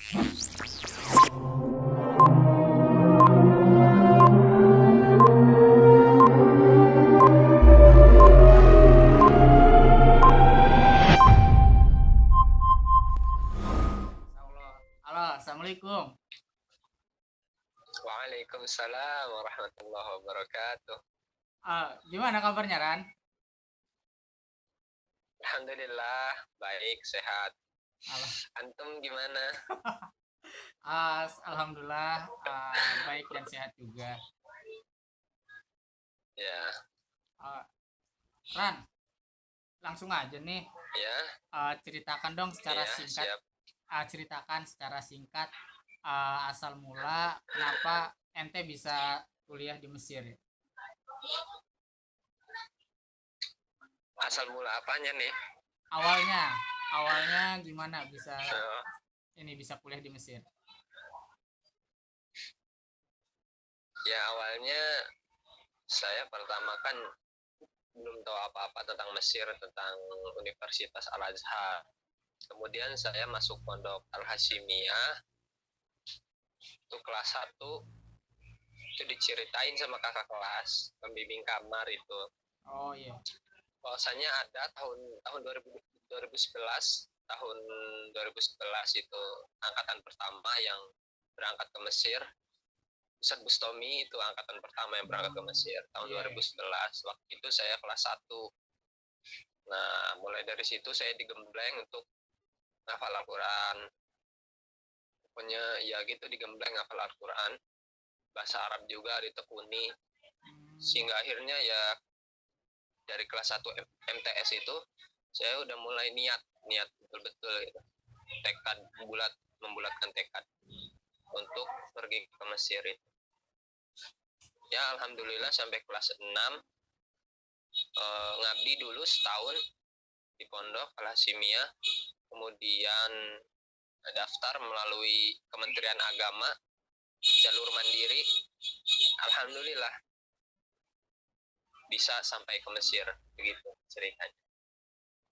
Halo, assalamualaikum. Waalaikumsalam warahmatullahi wabarakatuh. Gimana kabarnya Ran? Alhamdulillah baik sehat. Alah, Antum gimana? alhamdulillah baik dan sehat juga. Ya, Ah, Ran, langsung aja nih. ya, Ceritakan dong secara ya, singkat. siap. Ceritakan secara singkat asal mula kenapa ente bisa kuliah di Mesir. Asal mula apanya nih? Awalnya, awalnya gimana bisa Oh, bisa kuliah di Mesir? ya awalnya saya pertama kan belum tahu apa-apa tentang Mesir, tentang Universitas Al-Azhar. Kemudian saya masuk pondok Al-Hasimiyah, itu kelas 1, itu diceritain sama kakak kelas, pembimbing kamar itu. Oh iya. Bahwasanya ada tahun 2011 tahun 2011 itu angkatan pertama yang berangkat ke Mesir. Ustadz Bustomi itu angkatan pertama yang berangkat ke Mesir tahun 2011. Waktu itu saya kelas 1. Nah, mulai dari situ saya digembleng untuk ngafal Al-Quran. Pokoknya ya gitu, digembleng ngafal Al-Quran. Bahasa Arab juga ditekuni. Sehingga akhirnya ya dari kelas 1 MTS itu saya udah mulai niat betul-betul gitu. Tekad bulat, membulatkan tekad untuk pergi ke Mesir itu. Ya alhamdulillah sampai kelas 6 ngabdi dulu setahun di pondok Al-Hasimiyah, kemudian daftar melalui Kementerian Agama jalur mandiri. Alhamdulillah bisa sampai ke Mesir, begitu ceritanya.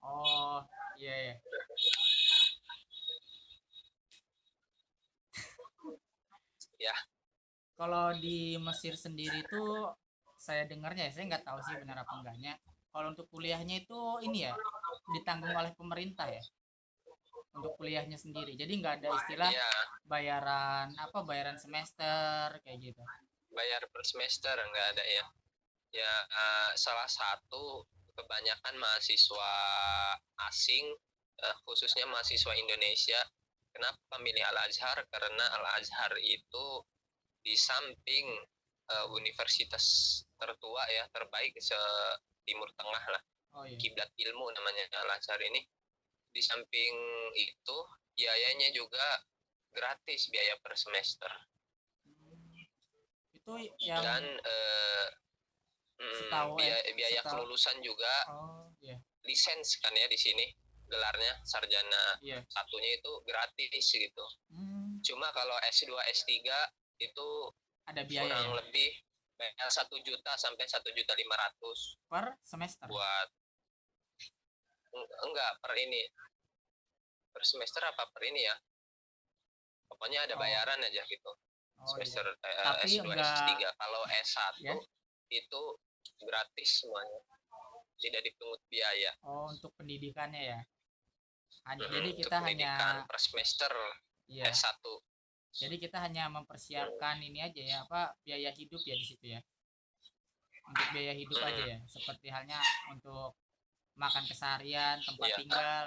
Oh iya iya. Ya. Kalau di Mesir sendiri tuh saya dengarnya ya, saya nggak tahu sih benar apa enggaknya. Kalau untuk kuliahnya itu ini ya ditanggung oleh pemerintah ya untuk kuliahnya sendiri. Jadi nggak ada istilah Ya, bayaran semester kayak gitu. bayar per semester nggak ada ya. Ya salah satu kebanyakan mahasiswa asing, khususnya mahasiswa Indonesia, kenapa milih Al-Azhar? Karena Al-Azhar itu di samping universitas tertua ya, terbaik se Timur Tengah lah, Oh iya. kiblat ilmu namanya Al-Azhar ini. Di samping itu biayanya juga gratis, biaya per semester. Itu yang Dan setahu biaya setahu. kelulusan juga Oh iya. lisens kan ya di sini, gelarnya sarjana Iya. satunya itu gratis gitu. Cuma kalau S2 S3 itu Ada biaya kurang ya lebih bayar 1 juta sampai 1,5 juta per semester. buat enggak per ini, per semester apa per ini ya, pokoknya ada bayaran aja gitu. Semester iya. Tapi S2 enggak S3. Kalau S1 ya? itu gratis semuanya, tidak dipungut biaya. Oh untuk pendidikannya ya. Jadi Untuk kita pendidikan hanya per semester iya. S1. Jadi kita hanya mempersiapkan ini aja ya apa biaya hidup ya di situ ya. Untuk biaya hidup aja ya. Seperti halnya untuk makan keseharian, tempat Iya. tinggal.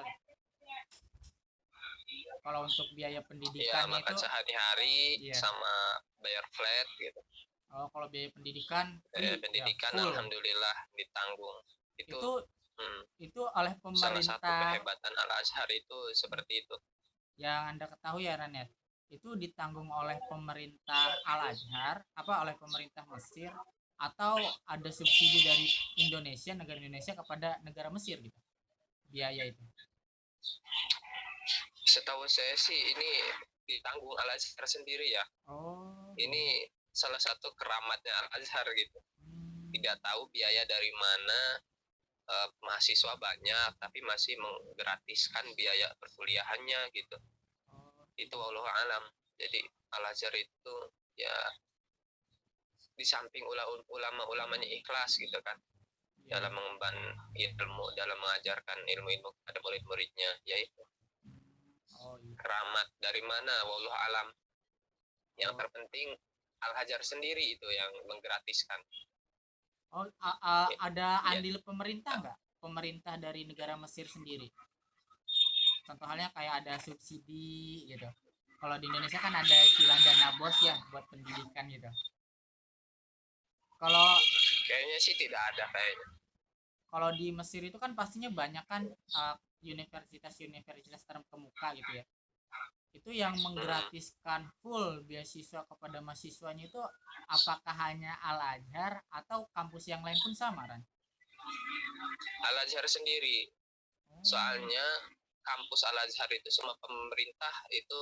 Kalau untuk biaya Iya, pendidikannya makan itu sehari-hari iya. sama bayar flat gitu. Oh, kalau biaya pendidikan free pendidikan ya, full. alhamdulillah ditanggung. Itu oleh Salah satu pemerintah kehebatan Al-Azhar itu seperti itu. yang Anda ketahui ya Ran ya. Itu ditanggung oleh pemerintah Al-Azhar apa oleh pemerintah Mesir atau ada subsidi dari Indonesia, negara Indonesia kepada negara Mesir gitu. Biaya itu. Setahu saya sih ini ditanggung Al-Azhar sendiri ya. Oh. Ini salah satu keramatnya Al-Azhar gitu. Tidak tahu biaya dari mana, mahasiswa banyak tapi masih menggratiskan biaya perkuliahannya gitu. Itu wallahu alam. Jadi Al Azhar itu ya di samping ulama-ulamanya ikhlas gitu kan Iya, dalam mengemban ilmu, dalam mengajarkan ilmu-ilmu kepada murid-muridnya, yaitu oh iya, keramat dari mana wallahu alam. Yang oh, terpenting Al Hajar sendiri itu yang menggratiskan. oh, Ya, ada ya, andil pemerintah nggak? Pemerintah dari negara Mesir sendiri. Contoh halnya kayak ada subsidi gitu. Kalau di Indonesia kan ada istilah dana bos ya buat pendidikan gitu. Kalau kayaknya sih tidak ada kayaknya. kalau di Mesir itu kan pastinya banyak kan universitas-universitas terkemuka gitu ya. Itu yang Hmm. menggratiskan full beasiswa kepada mahasiswanya itu apakah hanya Al Azhar atau kampus yang lain pun sama, Ran? Al Azhar sendiri, Oh, soalnya kampus Al Azhar itu sama pemerintah itu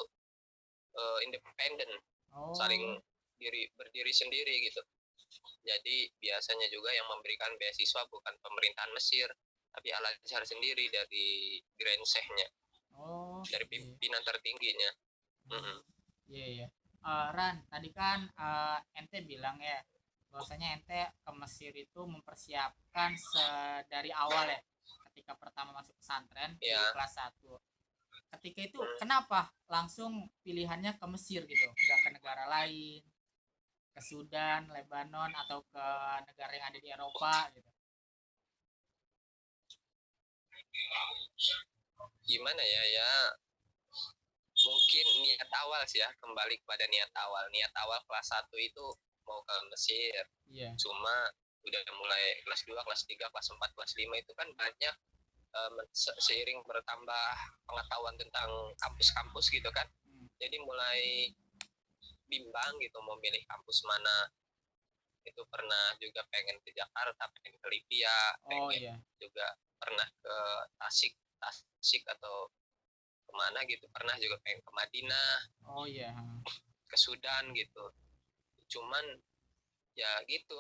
independen, oh, saling berdiri sendiri gitu. Jadi biasanya juga yang memberikan beasiswa bukan pemerintahan Mesir, tapi Al Azhar sendiri dari Grand Sheikh-nya, oh, dari iya. pimpinan tertingginya. Mm-mm. Hmm, iya iya. Ran, tadi kan ente bilang ya bahwasanya ente ke Mesir itu mempersiapkan dari awal ya ketika pertama masuk pesantren Ya, dari kelas satu. Ketika itu kenapa langsung pilihannya ke Mesir gitu, nggak ke negara lain, ke Sudan, Lebanon atau ke negara yang ada di Eropa gitu. gimana ya, ya mungkin niat awal sih ya, kembali kepada niat awal. Niat awal kelas satu itu mau ke Mesir, Iya. cuma udah mulai kelas 2 kelas 3 kelas 4 kelas 5 itu kan banyak seiring bertambah pengetahuan tentang kampus-kampus gitu kan. Hmm. Jadi mulai bimbang gitu mau milih kampus mana. Itu pernah juga pengen ke Jakarta, pengen ke Libya, Oh pengen iya. juga pernah ke Tasik atau kemana gitu, pernah juga pengen ke Madinah, Oh iya. ke Sudan gitu. Cuman ya gitu,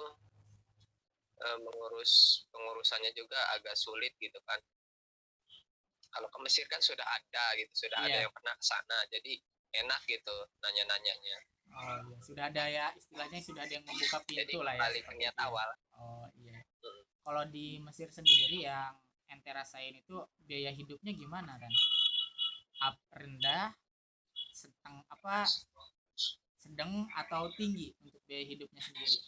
pengurusannya juga agak sulit gitu kan. Kalau ke Mesir kan sudah ada gitu, sudah ada Iya. yang pernah ke sana, jadi enak gitu nanya-nanyanya. Oh iya, sudah ada ya istilahnya sudah ada yang membuka Jadi pintu lah ya kembali ke seperti niat itu ya. awal. Oh iya. Hmm. Kalau di Mesir sendiri yang ente rasain itu biaya hidupnya gimana kan? Rendah, sedang apa sedang atau tinggi untuk biaya hidupnya sendiri?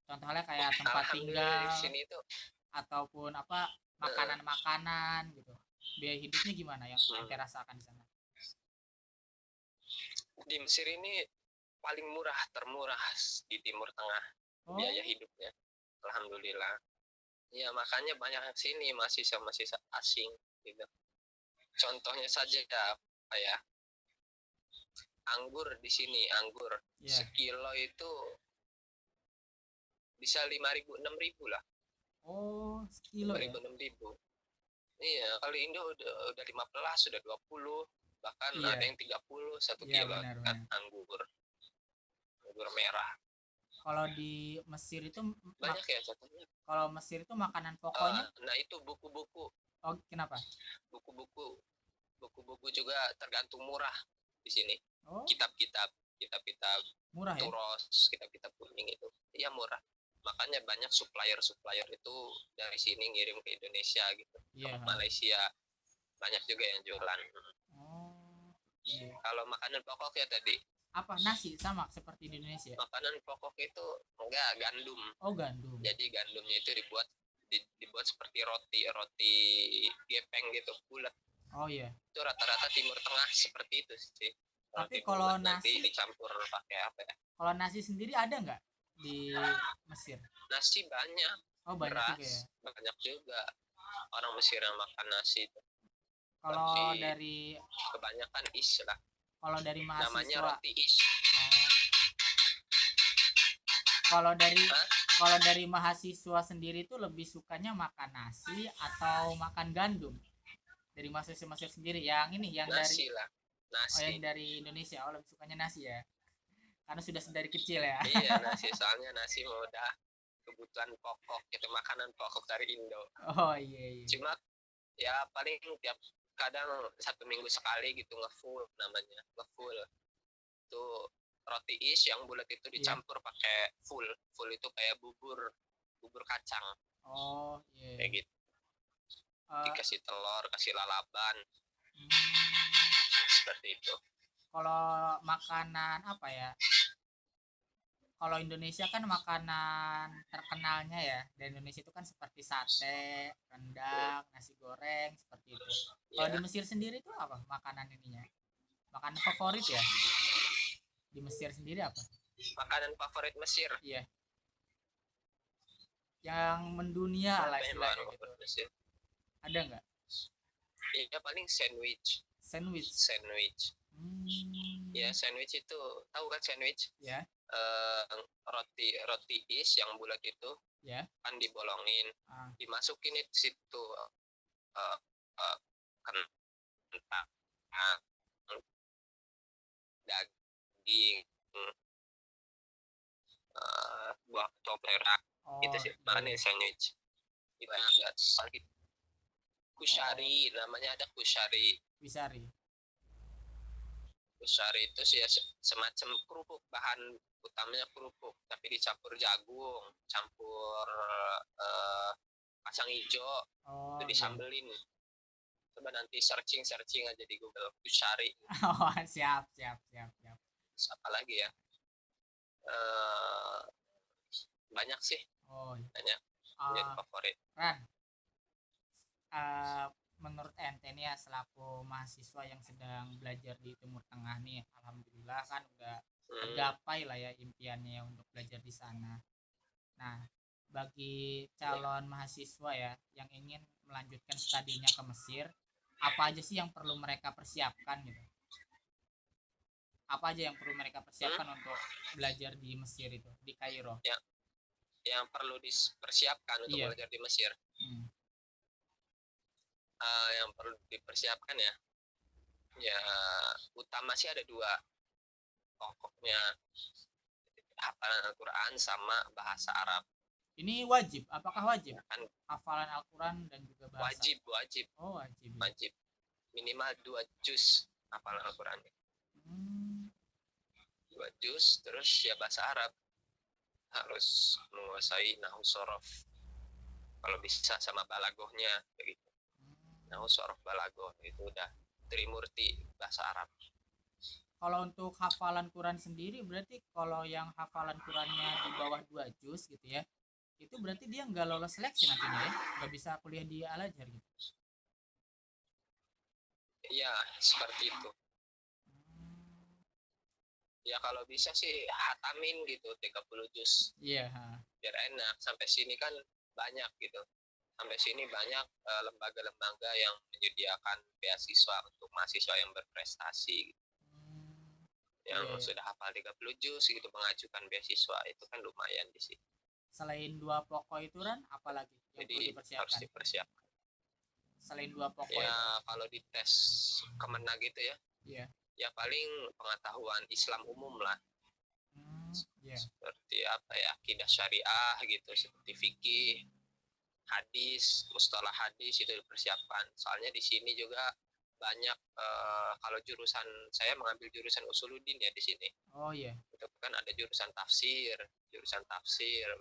Contohnya kayak tempat Alhamdulillah di tinggal sini tuh ataupun apa makanan-makanan gitu. Biaya hidupnya gimana yang ente rasakan di sana? di Mesir ini paling murah, termurah di Timur Tengah biaya Oh, hidupnya. Alhamdulillah. Ya makanya banyak yang sini mahasiswa-mahasiswa asing gitu. Contohnya saja apa ya? Anggur di sini, anggur iya. sekilo itu bisa 5.000 6.000 lah. Oh, lima sekilo ya? ribu 6.000. Iya, kalau Indo udah 15, sudah 20, bahkan ada Iya, yang 30 satu iya kilo kan benar-benar. anggur, anggur merah. Kalau di Mesir itu Banyak ya contohnya. kalau Mesir itu makanan pokoknya, Nah itu buku-buku, oh kenapa? buku-buku, buku-buku juga tergantung murah di sini. Oh, Kitab-kitab, kitab-kitab murah ya? Turos, kitab-kitab kuning itu, iya murah. Makanya banyak supplier-supplier itu dari sini ngirim ke Indonesia gitu, ke Iya. Malaysia. Banyak juga yang jualan. Oh, iya. Kalau makanan pokok ya tadi, Apa nasi sama seperti di Indonesia? makanan pokok itu enggak gandum. Oh, gandum. Jadi gandumnya itu dibuat seperti roti, roti gepeng gitu, bulat. Oh iya. Itu rata-rata Timur Tengah seperti itu sih. Tapi Roti kalau bulat nanti nasi, dicampur pakai apa ya? kalau nasi sendiri ada nggak di Mesir? Nasi banyak, Oh, banyak juga beras ya. banyak juga. Orang Mesir yang makan nasi itu. Kalau Tapi dari kebanyakan is lah. kalau dari Namanya mahasiswa, roti is. oh, kalau dari Hah? kalau dari mahasiswa sendiri itu lebih sukanya makan nasi atau makan gandum? Dari mahasiswa sendiri yang ini yang dari Nasi lah. oh Nasi. yang dari Indonesia, oh lebih sukanya nasi ya, karena sudah dari kecil ya. Iya nasi, soalnya nasi udah kebutuhan pokok gitu, makanan pokok dari Indo. Oh iya iya. Cuma ya paling tiap kadang 1 minggu sekali gitu ngefull namanya, ngefull. Itu roti is yang bulat itu dicampur pakai full itu kayak bubur kacang. Oh iya. Kayak gitu. Dikasih telur, kasih lalaban. Seperti itu. Kalau makanan apa ya? Kalau Indonesia kan makanan terkenalnya ya, di Indonesia itu kan seperti sate, rendang, nasi goreng, seperti itu. Kalau di Mesir sendiri itu apa makanan ininya? Makanan favorit ya? Di Mesir sendiri apa? Makanan favorit Mesir? Iya. Yang mendunia lah istilahnya gitu. Mesir. Ada nggak? Iya paling sandwich. Ya sandwich itu, tahu kan sandwich? Ya. Roti is yang bulat itu, ya. Kan dibolongin, dimasukin itu situ kentang, daging, buah coklat, gitu sih. Makanya sandwich. Itu agak sakit. Kushari, namanya ada kushari. Kushari itu sih ya semacam kerupuk, bahan utamanya kerupuk, tapi dicampur jagung, campur kacang hijau, itu disambelin. Coba nanti searching aja di Google kushari. Oh, siap. Apa lagi ya? Banyak sih. Banyak. Jadi favorit. Ran, menurut ente nih ya selaku mahasiswa yang sedang belajar di Timur Tengah nih, alhamdulillah kan udah tergapai lah ya impiannya untuk belajar di sana. Nah, bagi calon mahasiswa ya yang ingin melanjutkan studinya ke Mesir, apa aja sih yang perlu mereka persiapkan gitu? Apa aja yang perlu mereka persiapkan untuk belajar di Mesir itu, di Kairo? Yang perlu dipersiapkan untuk belajar di Mesir. Yang perlu dipersiapkan ya utama sih ada 2 pokoknya, hafalan Al-Quran sama bahasa Arab. Ini wajib? Apakah wajib? Kan, hafalan Al-Quran dan juga bahasa? Wajib. Oh, wajib. Wajib. Minimal 2 juz hafalan Al-Quran. 2 juz, terus ya bahasa Arab. Harus menguasai nahwu sorof. Kalau bisa sama balagohnya begitu. Nahwu sorof balagoh itu udah trimurti bahasa Arab. Kalau untuk hafalan Quran sendiri berarti kalau yang hafalan Qurannya di bawah 2 juz gitu ya, itu berarti dia nggak lolos seleksi nantinya ya, nggak bisa kuliah di Al-Azhar gitu. Iya, seperti itu. Ya kalau bisa sih hatamin gitu 30 juz. Iya. Biar enak. Sampai sini kan banyak gitu. Sampai sini banyak lembaga-lembaga yang menyediakan beasiswa untuk mahasiswa yang berprestasi gitu. Yang sudah hafal 30 juz gitu mengajukan beasiswa, itu kan lumayan di sini. Selain 2 pokok itu Ran, apalagi yang perlu dipersiapkan? Harus dipersiapkan. Selain 2 pokok ya itu. Kalau di tes Kemenag gitu ya. Ya paling pengetahuan Islam umum lah. Seperti apa ya, akidah syariah gitu, seperti fikih, hadis, mustalah hadis itu dipersiapkan. Soalnya di sini juga banyak kalau jurusan saya mengambil jurusan usuluddin ya di sini. Oh iya. Itu kan ada jurusan tafsir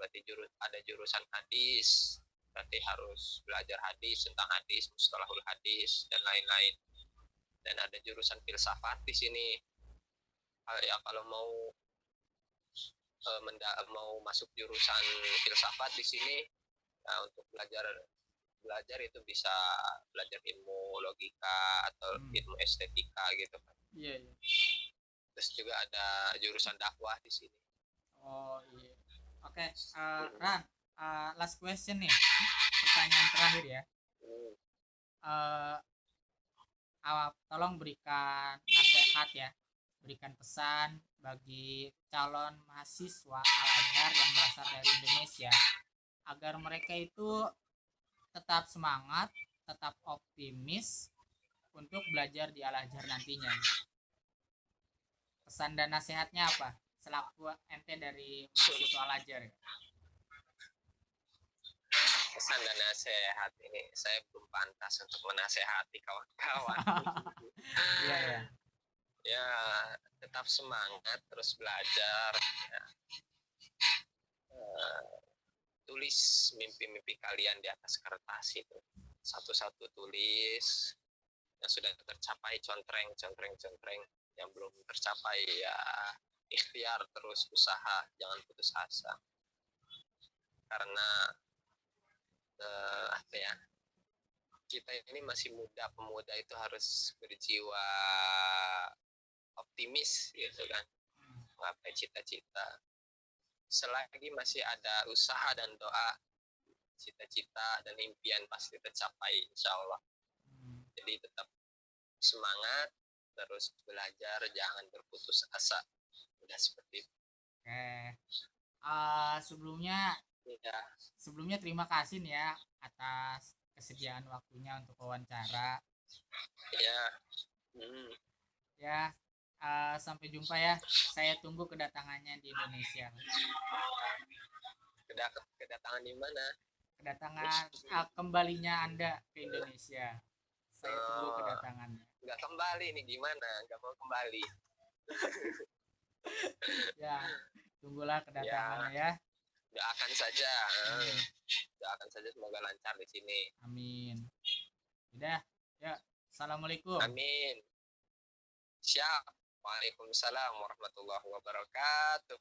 berarti ada jurusan hadis, berarti harus belajar hadis, tentang hadis, mustalahul hadis dan lain-lain. Dan ada jurusan filsafat di sini. Ya kalau mau masuk jurusan filsafat di sini, nah, untuk belajar itu bisa belajar ilmu logika atau ilmu estetika gitu kan. Iya. Terus juga ada jurusan dakwah di sini. Oh iya. Oke, Ran, last question nih, pertanyaan terakhir ya. Tolong berikan nasihat ya, berikan pesan bagi calon mahasiswa Al-Azhar yang berasal dari Indonesia agar mereka itu tetap semangat, tetap optimis untuk belajar di Al-Azhar nantinya. Pesan dan nasihatnya apa selaku ente dari mahasiswa Al-Azhar? pesan dan nasihat ini saya belum pantas untuk menasehati kawan-kawan. Iya ya. Ya, tetap semangat terus belajar ya. Tulis mimpi-mimpi kalian di atas kertas itu satu-satu, tulis yang sudah tercapai contreng, yang belum tercapai ya ikhtiar terus, usaha, jangan putus asa, karena apa ya, kita ini masih muda, pemuda itu harus berjiwa optimis gitu kan, menggapai cita-cita. Selagi masih ada usaha dan doa, cita-cita dan impian pasti tercapai, insya Allah. Jadi tetap semangat, terus belajar, jangan berputus asa. Udah seperti itu. Oke. Sebelumnya Ya, terima kasih nih ya atas kesediaan waktunya untuk wawancara. ya. Ya, sampai jumpa ya. Saya tunggu kedatangannya di Indonesia. Kedatangan di mana? Kedatangan kembalinya Anda ke Indonesia. Saya tunggu kedatangannya. Nggak kembali nih, gimana? Nggak mau kembali. Ya, tunggulah kedatangannya ya. Doakan saja. Doakan saja semoga lancar di sini. Amin. Udah, ya. Assalamualaikum. Amin. Siap. Waalaikumsalam warahmatullahi wabarakatuh.